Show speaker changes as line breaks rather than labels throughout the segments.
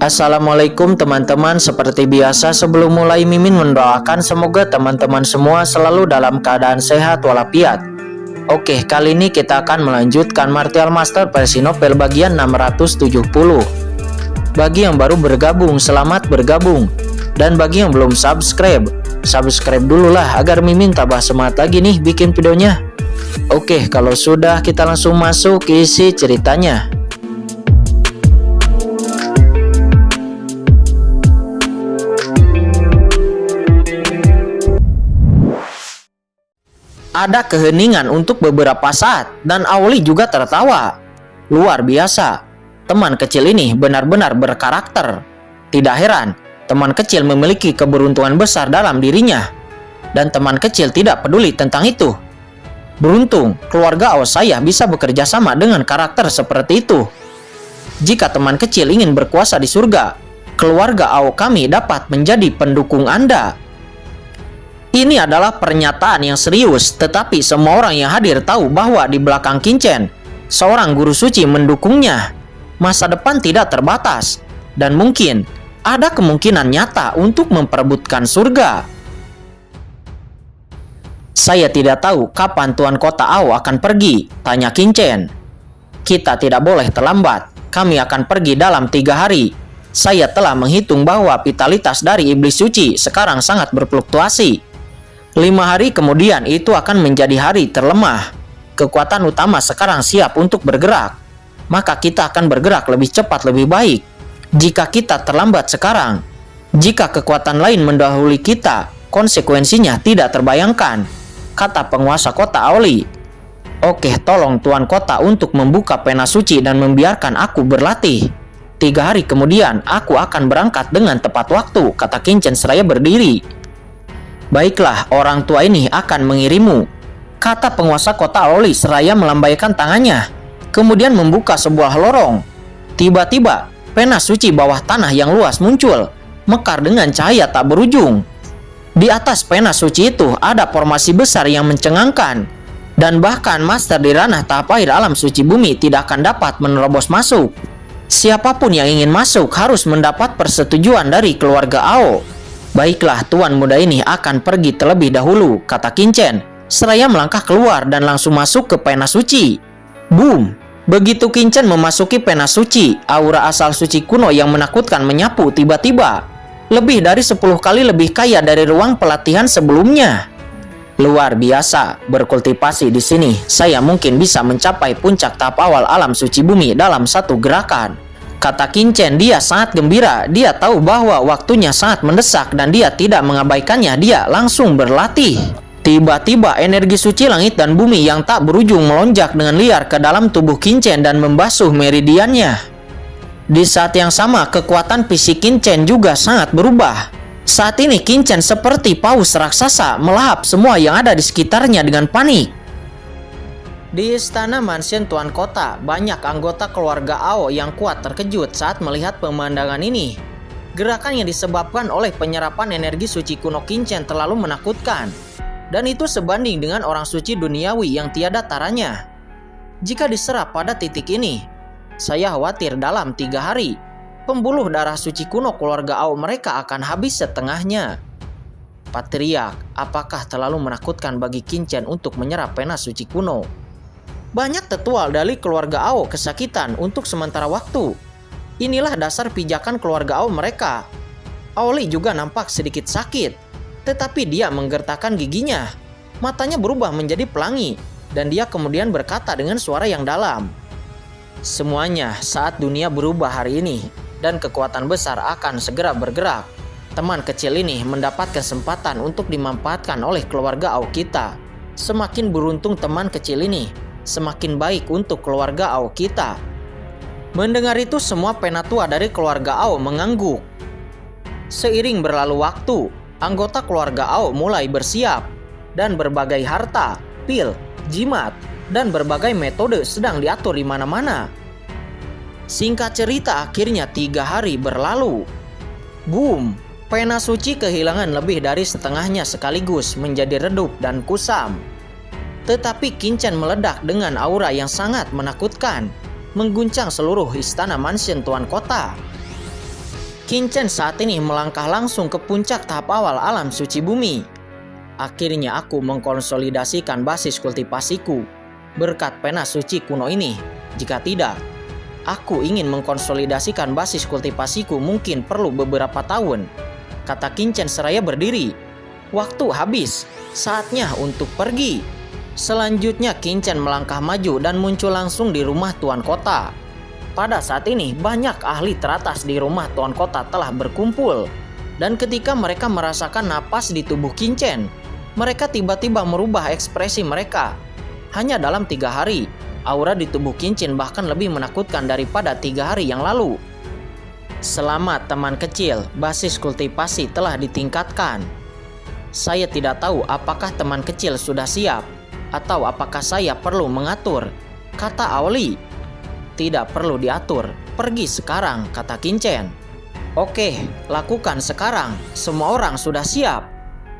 Assalamualaikum teman-teman, seperti biasa sebelum mulai Mimin mendoakan semoga teman-teman semua selalu dalam keadaan sehat walafiat. Oke, kali ini kita akan melanjutkan Martial Master versi novel bagian 670. Bagi yang baru bergabung, selamat bergabung. Dan bagi yang belum subscribe dulu lah agar Mimin tambah semangat lagi nih bikin videonya. Oke, kalau sudah kita langsung masuk ke isi ceritanya. Ada keheningan untuk beberapa saat dan Aoli juga tertawa. Luar biasa, teman kecil ini benar-benar berkarakter. Tidak heran, teman kecil memiliki keberuntungan besar dalam dirinya. Dan teman kecil tidak peduli tentang itu. Beruntung, keluarga Ao saya bisa bekerja sama dengan karakter seperti itu. Jika teman kecil ingin berkuasa di surga, keluarga Ao kami dapat menjadi pendukung Anda. Ini adalah pernyataan yang serius, tetapi semua orang yang hadir tahu bahwa di belakang Qingchen, seorang guru suci mendukungnya. Masa depan tidak terbatas, dan mungkin ada kemungkinan nyata untuk memperebutkan surga. Saya tidak tahu kapan Tuan Kota Ao akan pergi, tanya Qingchen. Kita tidak boleh terlambat, kami akan pergi dalam 3 hari. Saya telah menghitung bahwa vitalitas dari iblis suci sekarang sangat berfluktuasi. 5 hari kemudian itu akan menjadi hari terlemah. Kekuatan utama sekarang siap untuk bergerak. Maka kita akan bergerak lebih cepat lebih baik. Jika kita terlambat sekarang, jika kekuatan lain mendahului kita, konsekuensinya tidak terbayangkan, kata penguasa kota Aoli. Oke, tolong Tuan Kota untuk membuka pena suci dan membiarkan aku berlatih. 3 hari kemudian aku akan berangkat dengan tepat waktu, kata Qingchen seraya berdiri. Baiklah, orang tua ini akan mengirimu, kata penguasa kota Aoli seraya melambaikan tangannya, kemudian membuka sebuah lorong. Tiba-tiba, pena suci bawah tanah yang luas muncul, mekar dengan cahaya tak berujung. Di atas pena suci itu ada formasi besar yang mencengangkan, dan bahkan master di ranah tahap akhir alam suci bumi tidak akan dapat menerobos masuk. Siapapun yang ingin masuk harus mendapat persetujuan dari keluarga Ao. Baiklah, tuan muda ini akan pergi terlebih dahulu, kata Qingchen, seraya melangkah keluar dan langsung masuk ke pena suci. Boom! Begitu Qingchen memasuki pena suci, aura asal suci kuno yang menakutkan menyapu tiba-tiba. Lebih dari 10 kali lebih kaya dari ruang pelatihan sebelumnya. Luar biasa, berkultivasi di sini, saya mungkin bisa mencapai puncak tahap awal alam suci bumi dalam satu gerakan. Kata Qingchen, dia sangat gembira, dia tahu bahwa waktunya sangat mendesak dan dia tidak mengabaikannya, dia langsung berlatih. Tiba-tiba energi suci langit dan bumi yang tak berujung melonjak dengan liar ke dalam tubuh Qingchen dan membasuh meridiannya. Di saat yang sama, kekuatan fisik Qingchen juga sangat berubah. Saat ini Qingchen seperti paus raksasa melahap semua yang ada di sekitarnya dengan panik. Di istana mansion Tuan Kota, banyak anggota keluarga Ao yang kuat terkejut saat melihat pemandangan ini. Gerakan yang disebabkan oleh penyerapan energi suci kuno Qingchen terlalu menakutkan. Dan itu sebanding dengan orang suci duniawi yang tiada taranya. Jika diserap pada titik ini, saya khawatir dalam 3 hari, pembuluh darah suci kuno keluarga Ao mereka akan habis setengahnya. Patriark, apakah terlalu menakutkan bagi Qingchen untuk menyerap pena suci kuno? Banyak tetua dari keluarga Ao kesakitan untuk sementara waktu. Inilah dasar pijakan keluarga Ao mereka. Aoli juga nampak sedikit sakit, tetapi dia menggertakkan giginya. Matanya berubah menjadi pelangi, dan dia kemudian berkata dengan suara yang dalam. Semuanya saat dunia berubah hari ini, dan kekuatan besar akan segera bergerak. Teman kecil ini mendapat kesempatan untuk dimanfaatkan oleh keluarga Ao kita. Semakin beruntung teman kecil ini, semakin baik untuk keluarga Ao kita. Mendengar itu, semua penatua dari keluarga Ao mengangguk. Seiring berlalu waktu, anggota keluarga Ao mulai bersiap, dan berbagai harta, pil, jimat, dan berbagai metode sedang diatur di mana-mana. Singkat cerita, akhirnya 3 hari berlalu. Boom! Pena suci kehilangan lebih dari setengahnya sekaligus menjadi redup dan kusam. Tetapi Qingchen meledak dengan aura yang sangat menakutkan, mengguncang seluruh istana mansion Tuan Kota. Qinchen saat ini melangkah langsung ke puncak tahap awal alam suci bumi. Akhirnya aku mengkonsolidasikan basis kultivasiku berkat pena suci kuno ini. Jika tidak, aku ingin mengkonsolidasikan basis kultivasiku mungkin perlu beberapa tahun, kata Qinchen seraya berdiri. Waktu habis, saatnya untuk pergi. Selanjutnya Qinchen melangkah maju dan muncul langsung di rumah Tuan Kota. Pada saat ini banyak ahli teratas di rumah Tuan Kota telah berkumpul. Dan ketika mereka merasakan napas di tubuh Qinchen, mereka tiba-tiba merubah ekspresi mereka. Hanya dalam 3 hari, aura di tubuh Qinchen bahkan lebih menakutkan daripada 3 hari yang lalu. Selamat teman kecil, basis kultivasi telah ditingkatkan. Saya tidak tahu apakah teman kecil sudah siap, atau apakah saya perlu mengatur, kata Aoli. Tidak perlu diatur, pergi sekarang, kata Qinchen. Oke, lakukan sekarang, semua orang sudah siap,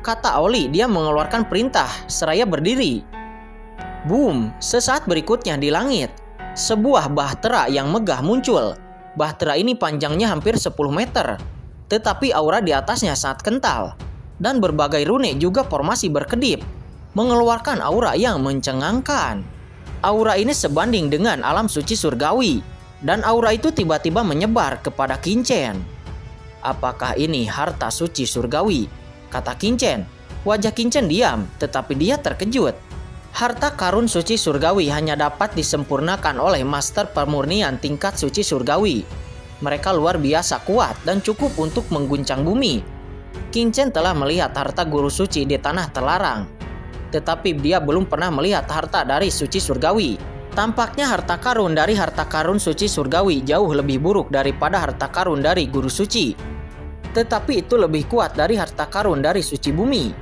kata Aoli. Dia mengeluarkan perintah seraya berdiri. Boom, sesaat berikutnya di langit, sebuah bahtera yang megah muncul. Bahtera ini panjangnya hampir 10 meter, tetapi aura di atasnya sangat kental. Dan berbagai rune juga formasi berkedip, mengeluarkan aura yang mencengangkan. Aura ini sebanding dengan alam suci surgawi, dan aura itu tiba-tiba menyebar kepada Qinchen. Apakah ini harta suci surgawi? Kata Qinchen. Wajah Qinchen diam, tetapi dia terkejut. Harta karun suci surgawi hanya dapat disempurnakan oleh master pemurnian tingkat suci surgawi. Mereka luar biasa kuat dan cukup untuk mengguncang bumi. Qinchen telah melihat harta guru suci di tanah terlarang, tetapi dia belum pernah melihat harta dari suci surgawi. Tampaknya harta karun dari harta karun suci surgawi jauh lebih buruk daripada harta karun dari guru suci. Tetapi itu lebih kuat dari harta karun dari suci bumi.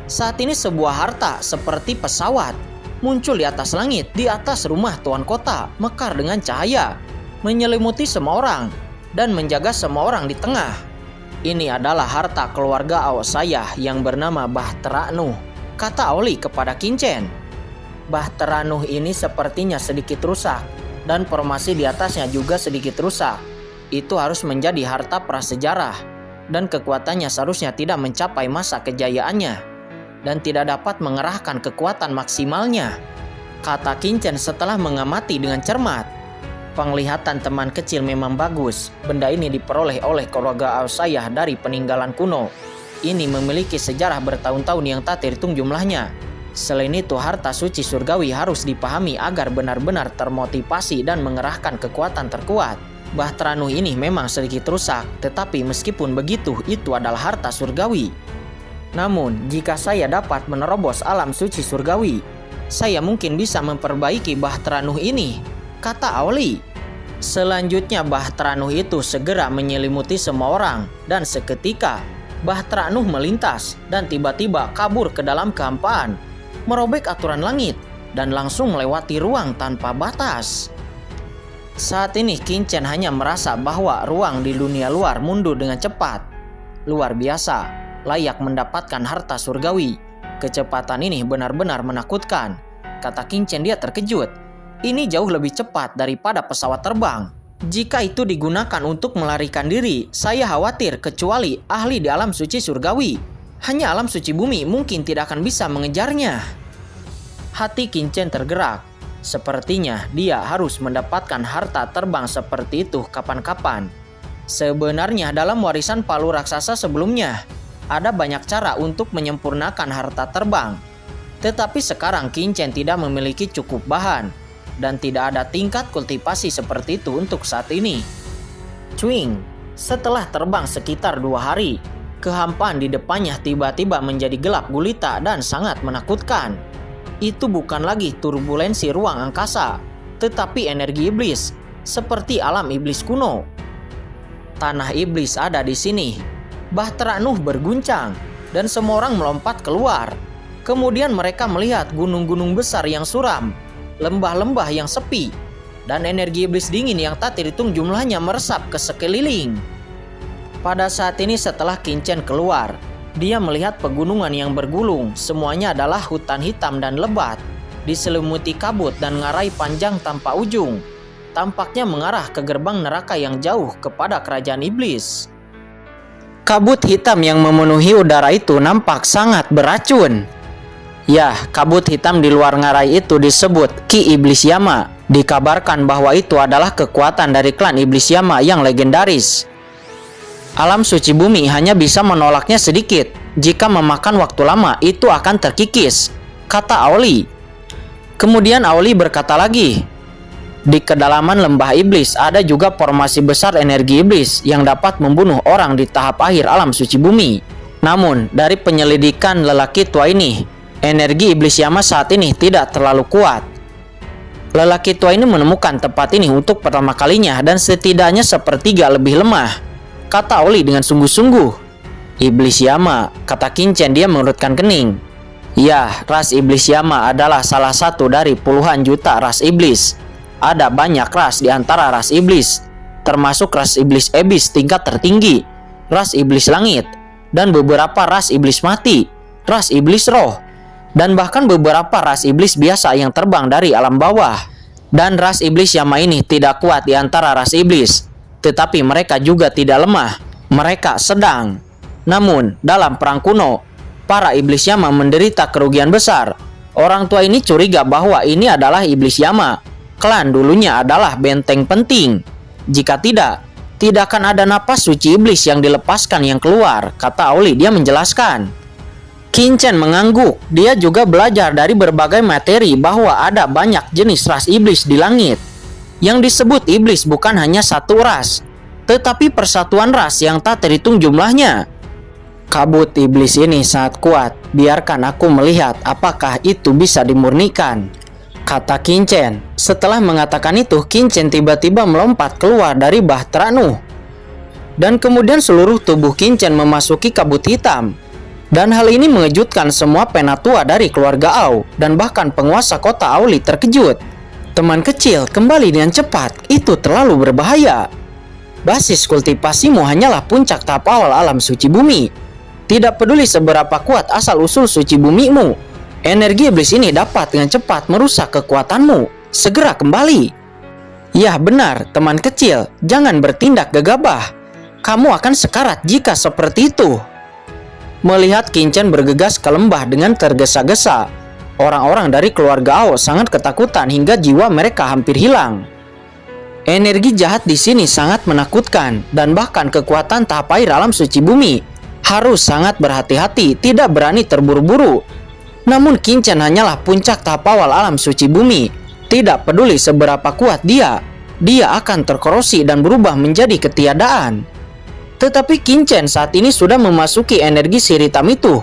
Saat ini sebuah harta seperti pesawat muncul di atas langit, di atas rumah Tuan Kota, mekar dengan cahaya, menyelimuti semua orang, dan menjaga semua orang di tengah. Ini adalah harta keluarga Aos saya yang bernama Bahtera Nuh, kata Aoli kepada Qinchen. Bahtera Nuh ini sepertinya sedikit rusak, dan formasi di atasnya juga sedikit rusak. Itu harus menjadi harta prasejarah, dan kekuatannya seharusnya tidak mencapai masa kejayaannya, dan tidak dapat mengerahkan kekuatan maksimalnya, kata Qinchen setelah mengamati dengan cermat. Penglihatan teman kecil memang bagus. Benda ini diperoleh oleh keluarga Aosayah dari peninggalan kuno. Ini memiliki sejarah bertahun-tahun yang tak terhitung jumlahnya. Selain itu, harta suci surgawi harus dipahami agar benar-benar termotivasi dan mengerahkan kekuatan terkuat. Bahtera Nuh ini memang sedikit rusak, tetapi meskipun begitu, itu adalah harta surgawi. Namun, jika saya dapat menerobos alam suci surgawi, saya mungkin bisa memperbaiki Bahtera Nuh ini, kata Aoli. Selanjutnya Bahtera Nuh itu segera menyelimuti semua orang, dan seketika Bahtera Nuh melintas dan tiba-tiba kabur ke dalam kehampaan, merobek aturan langit, dan langsung melewati ruang tanpa batas. Saat ini Qinchen hanya merasa bahwa ruang di dunia luar mundur dengan cepat. Luar biasa, layak mendapatkan harta surgawi. Kecepatan ini benar-benar menakutkan, kata Qinchen. Dia terkejut. Ini jauh lebih cepat daripada pesawat terbang. Jika itu digunakan untuk melarikan diri, saya khawatir kecuali ahli di alam suci surgawi. Hanya alam suci bumi mungkin tidak akan bisa mengejarnya. Hati Qinchen tergerak. Sepertinya dia harus mendapatkan harta terbang seperti itu kapan-kapan. Sebenarnya dalam warisan Palu Raksasa sebelumnya, ada banyak cara untuk menyempurnakan harta terbang. Tetapi sekarang Qinchen tidak memiliki cukup bahan, dan tidak ada tingkat kultivasi seperti itu untuk saat ini. Cuing, setelah terbang sekitar 2 hari, kehampaan di depannya tiba-tiba menjadi gelap gulita dan sangat menakutkan. Itu bukan lagi turbulensi ruang angkasa, tetapi energi iblis, seperti alam iblis kuno. Tanah iblis ada di sini. Bahtera Nuh berguncang, dan semua orang melompat keluar. Kemudian mereka melihat gunung-gunung besar yang suram, lembah-lembah yang sepi, dan energi iblis dingin yang tak terhitung jumlahnya meresap ke sekeliling. Pada saat ini setelah Qinchen keluar, dia melihat pegunungan yang bergulung. Semuanya adalah hutan hitam dan lebat, diselimuti kabut dan ngarai panjang tanpa ujung. Tampaknya mengarah ke gerbang neraka yang jauh kepada kerajaan iblis. Kabut hitam yang memenuhi udara itu nampak sangat beracun. Ya, kabut hitam di luar ngarai itu disebut Ki Iblis Yama. Dikabarkan bahwa itu adalah kekuatan dari klan Iblis Yama yang legendaris. Alam suci bumi hanya bisa menolaknya sedikit. Jika memakan waktu lama, itu akan terkikis, kata Auli. Kemudian Auli berkata lagi, di kedalaman lembah iblis ada juga formasi besar energi iblis yang dapat membunuh orang di tahap akhir alam suci bumi. Namun, dari penyelidikan lelaki tua ini, energi iblis Yama saat ini tidak terlalu kuat. Lelaki tua ini menemukan tempat ini untuk pertama kalinya dan setidaknya sepertiga lebih lemah, kata Oli dengan sungguh-sungguh. Iblis Yama, kata Kincen, dia mengerutkan kening. Ya, ras iblis Yama adalah salah satu dari puluhan juta ras iblis. Ada banyak ras di antara ras iblis, termasuk ras iblis ebis tingkat tertinggi, ras iblis langit, dan beberapa ras iblis mati, ras iblis roh, dan bahkan beberapa ras iblis biasa yang terbang dari alam bawah. Dan ras iblis Yama ini tidak kuat di antara ras iblis, tetapi mereka juga tidak lemah, mereka sedang. Namun, dalam perang kuno, para iblis Yama menderita kerugian besar. Orang tua ini curiga bahwa ini adalah iblis Yama. Klan dulunya adalah benteng penting. Jika tidak akan ada napas suci iblis yang dilepaskan yang keluar, kata Auli. Dia menjelaskan. Kincen mengangguk. Dia juga belajar dari berbagai materi bahwa ada banyak jenis ras iblis di langit. Yang disebut iblis bukan hanya satu ras, tetapi persatuan ras yang tak terhitung jumlahnya. Kabut iblis ini sangat kuat. Biarkan aku melihat apakah itu bisa dimurnikan, kata Kincen. Setelah mengatakan itu, Kincen tiba-tiba melompat keluar dari bahtera Nuh. Dan kemudian seluruh tubuh Kincen memasuki kabut hitam. Dan hal ini mengejutkan semua penatua dari keluarga Au dan bahkan penguasa kota Auli terkejut. Teman kecil, kembali dengan cepat. Itu terlalu berbahaya. Basis kultivasimu hanyalah puncak tahap awal alam suci bumi. Tidak peduli seberapa kuat asal-usul suci bumimu, energi iblis ini dapat dengan cepat merusak kekuatanmu. Segera kembali. Ya benar, teman kecil, jangan bertindak gegabah. Kamu akan sekarat jika seperti itu. Melihat Kincen bergegas ke lembah dengan tergesa-gesa, orang-orang dari keluarga Ao sangat ketakutan hingga jiwa mereka hampir hilang. Energi jahat di sini sangat menakutkan, dan bahkan kekuatan tahap air alam suci bumi harus sangat berhati-hati, tidak berani terburu-buru. Namun Kincen hanyalah puncak tahap awal alam suci bumi. Tidak peduli seberapa kuat dia akan terkorosi dan berubah menjadi ketiadaan. Tetapi Kincen saat ini sudah memasuki energi sihir hitam itu,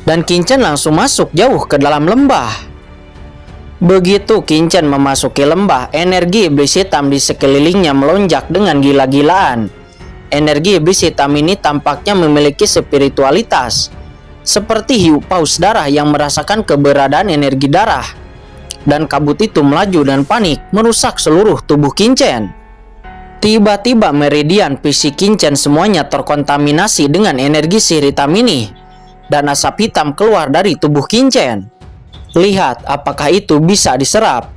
dan Kincen langsung masuk jauh ke dalam lembah. Begitu Kincen memasuki lembah, energi iblis hitam di sekelilingnya melonjak dengan gila-gilaan. Energi iblis hitam ini tampaknya memiliki spiritualitas, seperti hiu paus darah yang merasakan keberadaan energi darah. Dan kabut itu melaju dan panik merusak seluruh tubuh Kincen. Tiba-tiba meridian fisik Kincen semuanya terkontaminasi dengan energi sihir hitam ini, dan asap hitam keluar dari tubuh Kincen. Lihat apakah itu bisa diserap.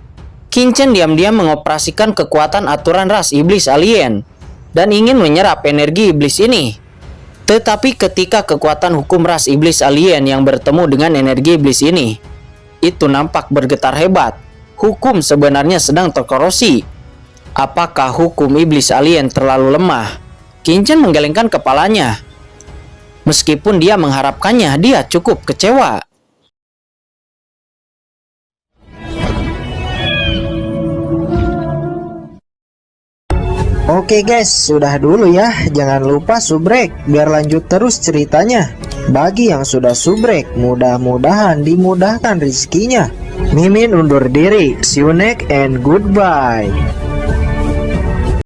Kincen diam-diam mengoperasikan kekuatan aturan ras iblis alien dan ingin menyerap energi iblis ini. Tetapi ketika kekuatan hukum ras iblis alien yang bertemu dengan energi iblis ini, itu nampak bergetar hebat. Hukum sebenarnya sedang terkorosi. Apakah hukum iblis alien terlalu lemah? Kincen menggelengkan kepalanya. Meskipun dia mengharapkannya, dia cukup kecewa.
Oke guys, sudah dulu ya. Jangan lupa subrek biar lanjut terus ceritanya. Bagi yang sudah subrek, mudah-mudahan dimudahkan rezekinya. Mimin undur diri. See you next and goodbye.